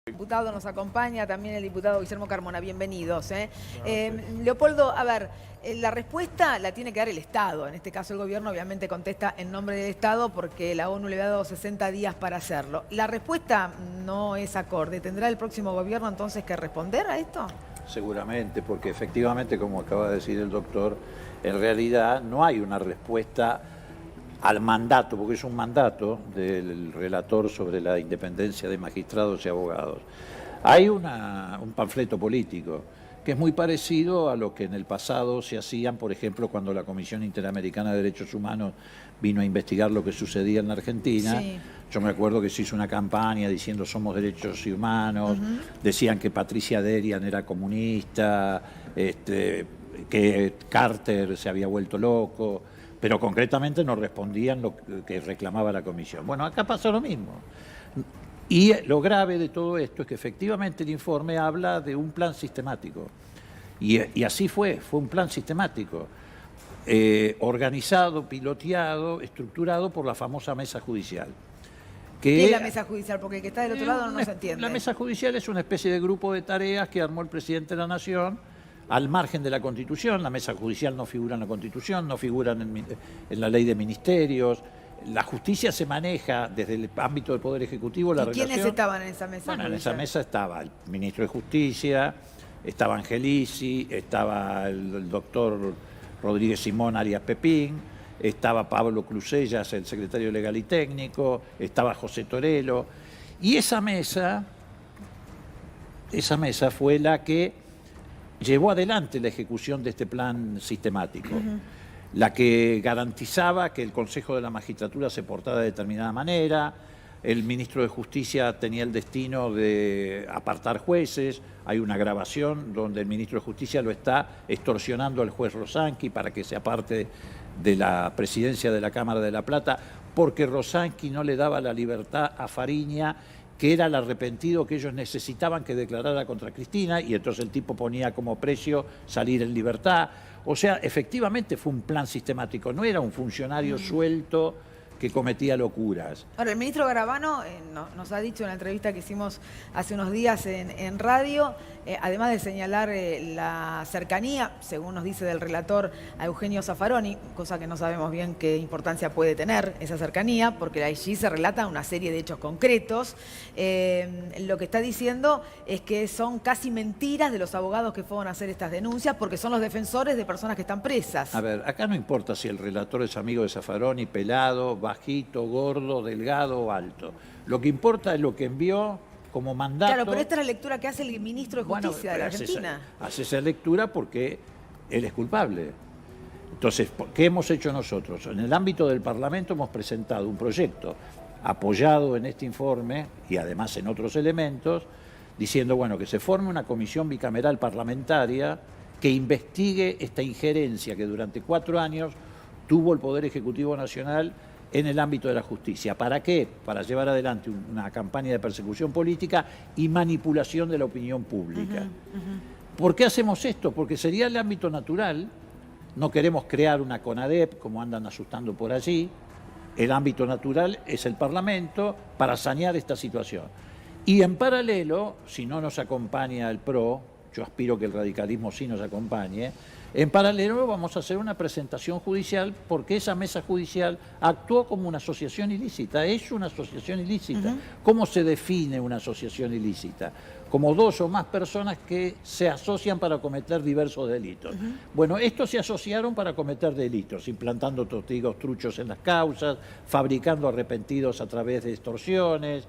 Diputado nos acompaña también el diputado Guillermo Carmona, bienvenidos. Leopoldo, a ver, la respuesta la tiene que dar el Estado, en este caso el gobierno obviamente contesta en nombre del Estado porque la ONU le ha dado 60 días para hacerlo. La respuesta no es acorde, ¿tendrá el próximo gobierno entonces que responder a esto? Seguramente, porque efectivamente, como acaba de decir el doctor, en realidad no hay una respuesta al mandato, porque es un mandato del relator sobre la independencia de magistrados y abogados. Hay un panfleto político que es muy parecido a lo que en el pasado se hacían, por ejemplo, cuando la Comisión Interamericana de Derechos Humanos vino a investigar lo que sucedía en la Argentina. Sí. Yo me acuerdo que se hizo una campaña diciendo somos derechos humanos, decían que Patricia Derian era comunista, que Carter se había vuelto loco, pero concretamente no respondían lo que reclamaba la Comisión. Bueno, acá pasa lo mismo. Y lo grave de todo esto es que efectivamente el informe habla de un plan sistemático. Y así fue un plan sistemático, organizado, piloteado, estructurado por la famosa mesa judicial. ¿Qué es la mesa judicial? Porque el que está del otro lado no se entiende. La mesa judicial es una especie de grupo de tareas que armó el presidente de la Nación al margen de la Constitución. La mesa judicial no figura en la Constitución, no figura en la ley de ministerios. La justicia se maneja desde el ámbito del Poder Ejecutivo. ¿Y quiénes estaban en esa mesa? Bueno, en esa mesa estaba el ministro de Justicia, estaba Angelici, estaba el doctor Rodríguez Simón Arias Pepín, estaba Pablo Clusellas, el secretario legal y técnico, estaba José Torello. Y esa mesa fue la que llevó adelante la ejecución de este plan sistemático, la que garantizaba que el Consejo de la Magistratura se portara de determinada manera. El ministro de Justicia tenía el destino de apartar jueces. Hay una grabación donde el ministro de Justicia lo está extorsionando al juez Rosanqui para que se aparte de la presidencia de la Cámara de La Plata, porque Rosanqui no le daba la libertad a Fariña, que era el arrepentido que ellos necesitaban que declarara contra Cristina, y entonces el tipo ponía como precio salir en libertad. O sea, efectivamente fue un plan sistemático, no era un funcionario suelto que cometía locuras. Ahora, el ministro Garabano nos ha dicho en la entrevista que hicimos hace unos días en radio, además de señalar la cercanía, según nos dice del relator, a Eugenio Zaffaroni, cosa que no sabemos bien qué importancia puede tener esa cercanía, porque allí se relata una serie de hechos concretos. Lo que está diciendo es que son casi mentiras de los abogados que fueron a hacer estas denuncias, porque son los defensores de personas que están presas. A ver, acá no importa si el relator es amigo de Zaffaroni, pelado, bajito, gordo, delgado o alto. Lo que importa es lo que envió como mandato. Claro, pero esta es la lectura que hace el ministro de Justicia de la Argentina. Hace esa lectura porque él es culpable. Entonces, ¿qué hemos hecho nosotros? En el ámbito del Parlamento hemos presentado un proyecto apoyado en este informe y además en otros elementos, diciendo, bueno, que se forme una comisión bicameral parlamentaria que investigue esta injerencia que durante 4 años tuvo el Poder Ejecutivo Nacional en el ámbito de la justicia. ¿Para qué? Para llevar adelante una campaña de persecución política y manipulación de la opinión pública. ¿Por qué hacemos esto? Porque sería el ámbito natural. No queremos crear una CONADEP, como andan asustando por allí. El ámbito natural es el Parlamento para sanear esta situación. Y en paralelo, si no nos acompaña el PRO, yo aspiro que el radicalismo sí nos acompañe, en paralelo vamos a hacer una presentación judicial porque esa mesa judicial actuó como una asociación ilícita, es una asociación ilícita. ¿Cómo se define una asociación ilícita? Como 2 o más personas que se asocian para cometer diversos delitos. Bueno, estos se asociaron para cometer delitos, implantando testigos truchos en las causas, fabricando arrepentidos a través de extorsiones,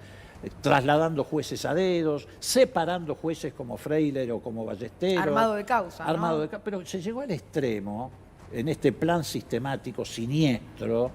trasladando jueces a dedos, separando jueces como Freiler o como Ballesteros. Armado de causa, ¿no? Armado de causa, pero se llegó al extremo, en este plan sistemático siniestro,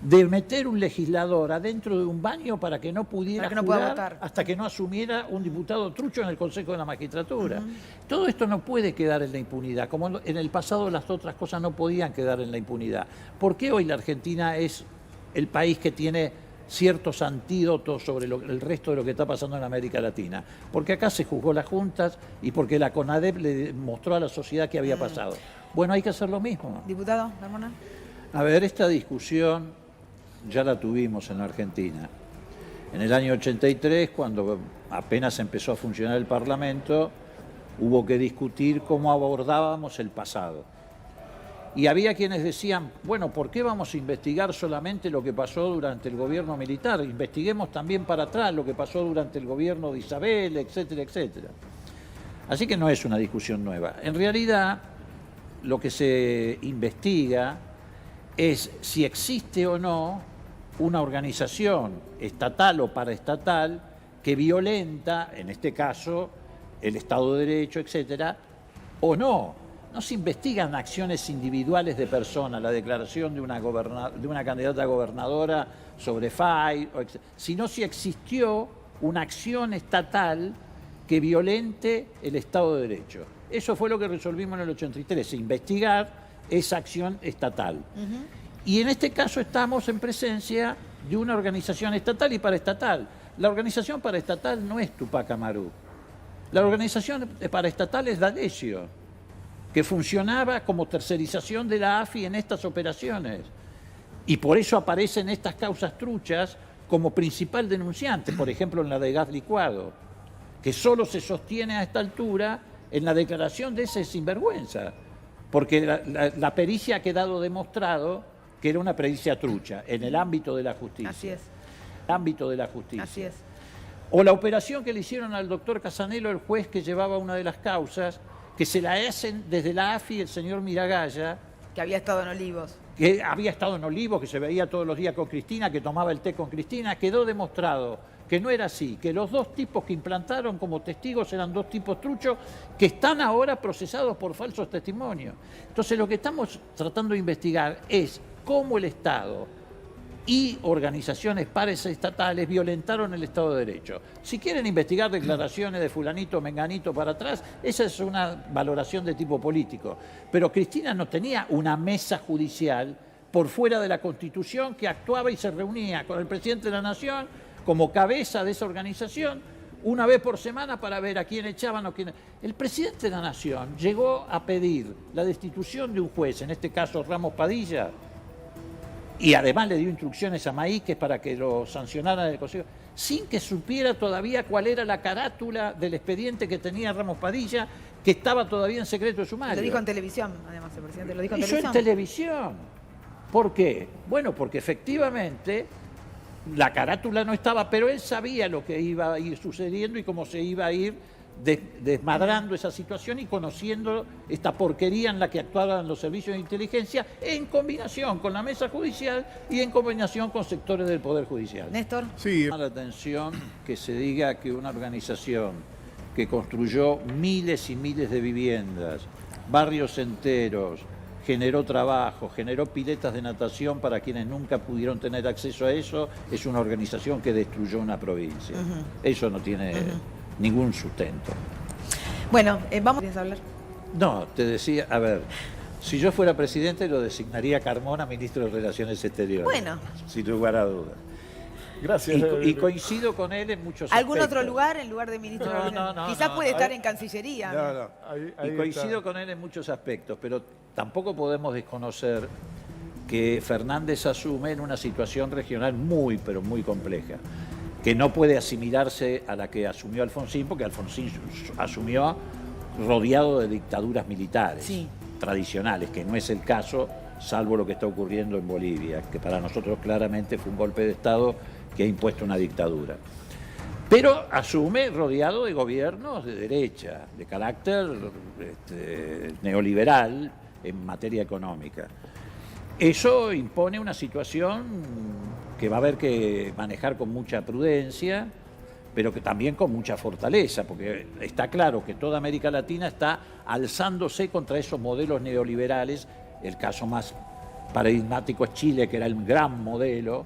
de meter un legislador adentro de un baño para que no pudiera jurar hasta que no asumiera un diputado trucho en el Consejo de la Magistratura. Todo esto no puede quedar en la impunidad, como en el pasado las otras cosas no podían quedar en la impunidad. ¿Por qué hoy la Argentina es el país que tiene ciertos antídotos sobre el resto de lo que está pasando en América Latina? Porque acá se juzgó las juntas y porque la CONADEP le mostró a la sociedad qué había pasado. Bueno, hay que hacer lo mismo. Diputado, Carmona. A ver, esta discusión ya la tuvimos en la Argentina. En el año 83, cuando apenas empezó a funcionar el Parlamento, hubo que discutir cómo abordábamos el pasado. Y había quienes decían, bueno, ¿por qué vamos a investigar solamente lo que pasó durante el gobierno militar? Investiguemos también para atrás lo que pasó durante el gobierno de Isabel, etcétera, etcétera. Así que no es una discusión nueva. En realidad, lo que se investiga es si existe o no una organización estatal o paraestatal que violenta, en este caso, el Estado de Derecho, etcétera, o no. No se investigan acciones individuales de personas, la declaración de una candidata a gobernadora sobre FAI, sino si existió una acción estatal que violente el Estado de Derecho. Eso fue lo que resolvimos en el 83, investigar esa acción estatal. Y en este caso estamos en presencia de una organización estatal y paraestatal. La organización paraestatal no es Tupac Amaru. La organización paraestatal es D'Alessio, que funcionaba como tercerización de la AFI en estas operaciones. Y por eso aparecen estas causas truchas como principal denunciante, por ejemplo en la de gas licuado, que solo se sostiene a esta altura en la declaración de ese sinvergüenza, porque la pericia ha quedado demostrado que era una pericia trucha en el ámbito de la justicia. Así es. Ámbito de la justicia. Así es. O la operación que le hicieron al doctor Casanelo, el juez que llevaba una de las causas, que se la hacen desde la AFI el señor Miragaya. Que había estado en Olivos. Que había estado en Olivos, que se veía todos los días con Cristina, que tomaba el té con Cristina. Quedó demostrado que no era así, que los dos tipos que implantaron como testigos eran dos tipos truchos que están ahora procesados por falsos testimonios. Entonces lo que estamos tratando de investigar es cómo el Estado y organizaciones paraestatales violentaron el Estado de Derecho. Si quieren investigar declaraciones de fulanito, menganito para atrás, esa es una valoración de tipo político. Pero Cristina no tenía una mesa judicial por fuera de la Constitución que actuaba y se reunía con el presidente de la Nación como cabeza de esa organización una vez por semana para ver a quién echaban o quién... El presidente de la Nación llegó a pedir la destitución de un juez, en este caso Ramos Padilla, y además le dio instrucciones a Maíquez para que lo sancionaran el Consejo, sin que supiera todavía cuál era la carátula del expediente que tenía Ramos Padilla, que estaba todavía en secreto de sumario. Lo dijo en televisión, además, el presidente lo dijo en Hizo televisión. en televisión. ¿Por qué? Bueno, porque efectivamente la carátula no estaba, pero él sabía lo que iba a ir sucediendo y cómo se iba a ir desmadrando esa situación y conociendo esta porquería en la que actuaban los servicios de inteligencia en combinación con la mesa judicial y en combinación con sectores del Poder Judicial. Néstor. Sí. Llama la atención que se diga que una organización que construyó miles y miles de viviendas, barrios enteros, generó trabajo, generó piletas de natación para quienes nunca pudieron tener acceso a eso, es una organización que destruyó una provincia. Eso no tiene ningún sustento. Bueno, vamos a hablar. No, te decía, a ver, si yo fuera presidente lo designaría a Carmona ministro de Relaciones Exteriores. Bueno. Sin lugar a dudas. Gracias. Y coincido con él en muchos ¿Algún aspectos. otro lugar en lugar de ministro de Relaciones? No, Quizás no, puede estar ahí- en Cancillería. No, ahí Y coincido está. con él en muchos aspectos, pero tampoco podemos desconocer que Fernández asume en una situación regional muy, pero muy compleja, que no puede asimilarse a la que asumió Alfonsín, porque Alfonsín asumió rodeado de dictaduras militares Sí. tradicionales, que no es el caso, salvo lo que está ocurriendo en Bolivia, que para nosotros claramente fue un golpe de Estado que ha impuesto una dictadura. Pero asume rodeado de gobiernos de derecha, de carácter neoliberal en materia económica. Eso impone una situación que va a haber que manejar con mucha prudencia, pero que también con mucha fortaleza, porque está claro que toda América Latina está alzándose contra esos modelos neoliberales. El caso más paradigmático es Chile, que era el gran modelo,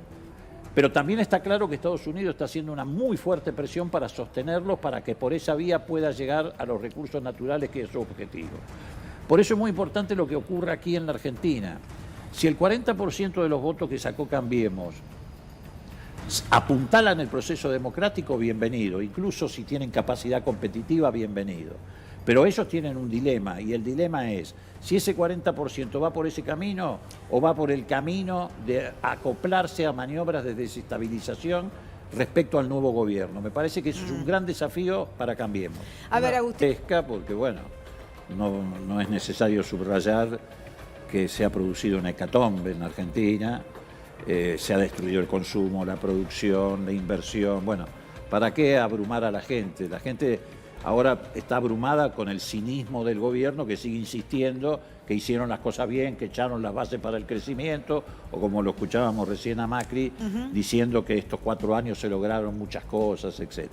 pero también está claro que Estados Unidos está haciendo una muy fuerte presión para sostenerlos, para que por esa vía pueda llegar a los recursos naturales, que es su objetivo. Por eso es muy importante lo que ocurre aquí en la Argentina. Si el 40% de los votos que sacó Cambiemos apuntalan el proceso democrático, bienvenido. Incluso si tienen capacidad competitiva, bienvenido. Pero ellos tienen un dilema, y el dilema es si ese 40% va por ese camino o va por el camino de acoplarse a maniobras de desestabilización respecto al nuevo gobierno. Me parece que eso es un gran desafío para Cambiemos. A ver, Una Agustín. pesca, porque bueno, no es necesario subrayar que se ha producido una hecatombe en Argentina, se ha destruido el consumo, la producción, la inversión. Bueno, ¿para qué abrumar a la gente? La gente ahora está abrumada con el cinismo del gobierno que sigue insistiendo que hicieron las cosas bien, que echaron las bases para el crecimiento, o como lo escuchábamos recién a Macri, diciendo que estos 4 años se lograron muchas cosas, etc.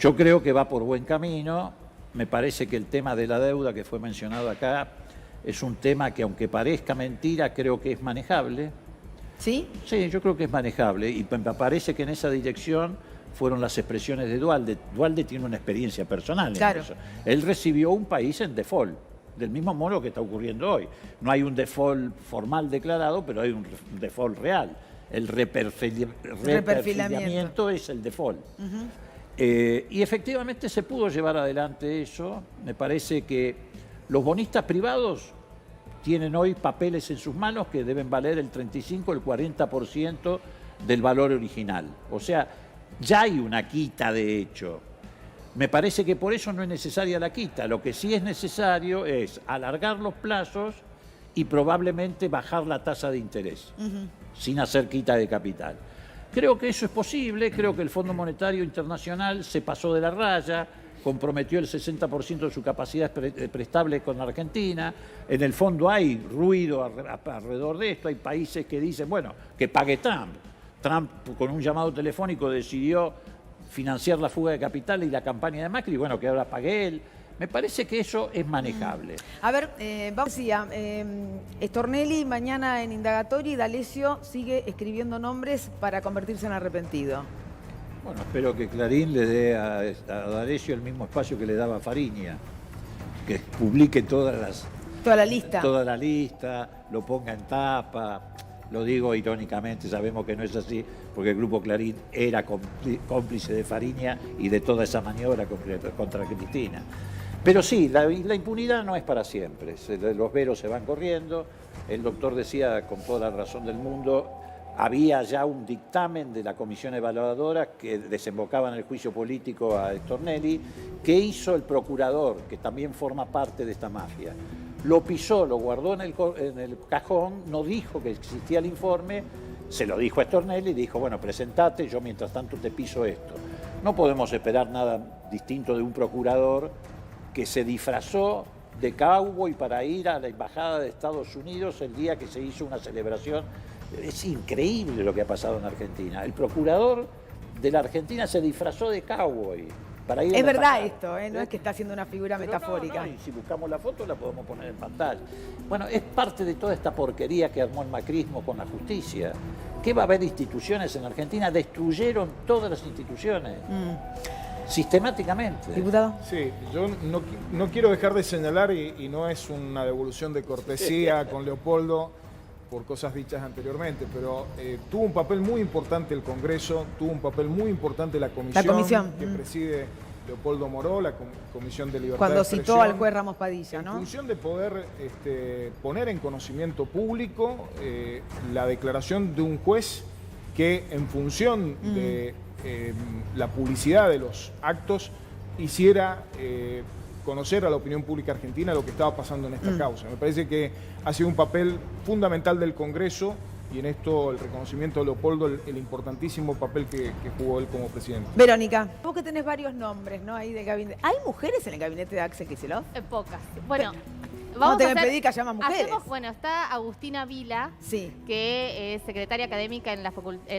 Yo creo que va por buen camino. Me parece que el tema de la deuda que fue mencionado acá es un tema que, aunque parezca mentira, creo que es manejable. ¿Sí? Sí, yo creo que es manejable y me parece que en esa dirección fueron las expresiones de Duhalde. Duhalde tiene una experiencia personal en eso. Él recibió un país en default, del mismo modo que está ocurriendo hoy. No hay un default formal declarado, pero hay un default real. El reperfilamiento es el default. Y efectivamente se pudo llevar adelante eso. Me parece que los bonistas privados tienen hoy papeles en sus manos que deben valer el 35, el 40% del valor original. O sea, ya hay una quita de hecho. Me parece que por eso no es necesaria la quita. Lo que sí es necesario es alargar los plazos y probablemente bajar la tasa de interés, sin hacer quita de capital. Creo que eso es posible, creo que el Fondo Monetario Internacional se pasó de la raya, comprometió el 60% de su capacidad prestable con Argentina. En el fondo hay ruido alrededor de esto, hay países que dicen, bueno, que pague Trump. Trump, con un llamado telefónico, decidió financiar la fuga de capital y la campaña de Macri, bueno, que ahora pague él. Me parece que eso es manejable. A ver, vamos a Stornelli mañana en indagatoria y D'Alessio sigue escribiendo nombres para convertirse en arrepentido. Bueno, espero que Clarín le dé a D'Alessio el mismo espacio que le daba a Fariña, que publique toda la lista, lo ponga en tapa. Lo digo irónicamente, sabemos que no es así, porque el Grupo Clarín era cómplice de Fariña y de toda esa maniobra contra Cristina. Pero sí, la impunidad no es para siempre. Los veros se van corriendo. El doctor decía con toda la razón del mundo, había ya un dictamen de la comisión evaluadora que desembocaba en el juicio político a Stornelli. ¿Qué hizo el procurador, que también forma parte de esta mafia? Lo pisó, lo guardó en el cajón, no dijo que existía el informe, se lo dijo a Stornelli y dijo, bueno, presentate, yo mientras tanto te piso esto. No podemos esperar nada distinto de un procurador que se disfrazó de cowboy para ir a la Embajada de Estados Unidos el día que se hizo una celebración. Es increíble lo que ha pasado en Argentina. El procurador de la Argentina se disfrazó de cowboy para ir a la verdad embajada. esto, no es que está haciendo una figura Pero metafórica. y si buscamos la foto la podemos poner en pantalla. Bueno, es parte de toda esta porquería que armó el macrismo con la justicia. ¿Qué va a haber instituciones en Argentina? Destruyeron todas las instituciones. Sistemáticamente. Diputado. Sí, yo no quiero dejar de señalar, y no es una devolución de cortesía con Leopoldo por cosas dichas anteriormente, pero tuvo un papel muy importante el Congreso, tuvo un papel muy importante la comisión que preside Leopoldo Moró, la Comisión de Libertad Cuando de Expresión, citó al juez Ramos Padilla, ¿no? en función de poder poner en conocimiento público la declaración de un juez que, en función de la publicidad de los actos, hiciera conocer a la opinión pública argentina lo que estaba pasando en esta causa. Me parece que ha sido un papel fundamental del Congreso, y en esto el reconocimiento de Leopoldo, el importantísimo papel que jugó él como presidente. Verónica, vos que tenés varios nombres, ¿no? Ahí del gabinete. ¿Hay mujeres en el gabinete de Axel Kicillof? Pocas. Bueno, ¿Cómo te me pedí que haya más mujeres? Bueno, está Agustina Vila, Sí. que es secretaria académica en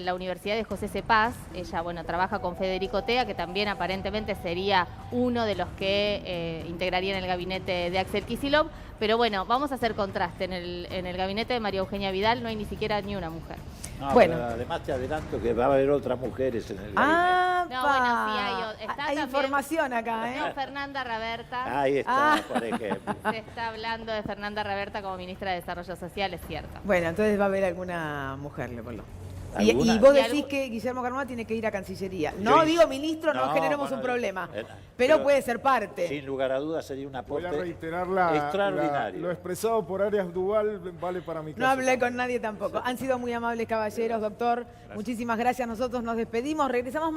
la Universidad de José C. Paz. Ella, bueno, trabaja con Federico Tea, que también aparentemente sería uno de los que integrarían el gabinete de Axel Kicillof. Pero bueno, vamos a hacer contraste. En el gabinete de María Eugenia Vidal no hay ni siquiera ni una mujer. No, Bueno. pero además te adelanto que va a haber otras mujeres en el gabinete. Ah, No, bueno, sí, está hay también- información acá, ¿eh? No, Fernanda Raberta. Ahí está, por ejemplo. Se está hablando de Fernanda Raberta como ministra de Desarrollo Social, es cierto. Bueno, entonces va a haber alguna mujer, Leopoldo. Y alguna- vos Y decís algún- que Guillermo Carmona tiene que ir a Cancillería. Yo No hice- digo ministro, no, No, generemos bueno, un problema. pero Pero puede ser parte. Sin lugar a dudas sería un Voy a aporte reiterar extraordinario. lo expresado por Arias Duval vale para mi caso. No hablé con nadie tampoco. Han sido muy amables, caballeros, doctor. Muchísimas gracias. Nosotros nos despedimos. Regresamos.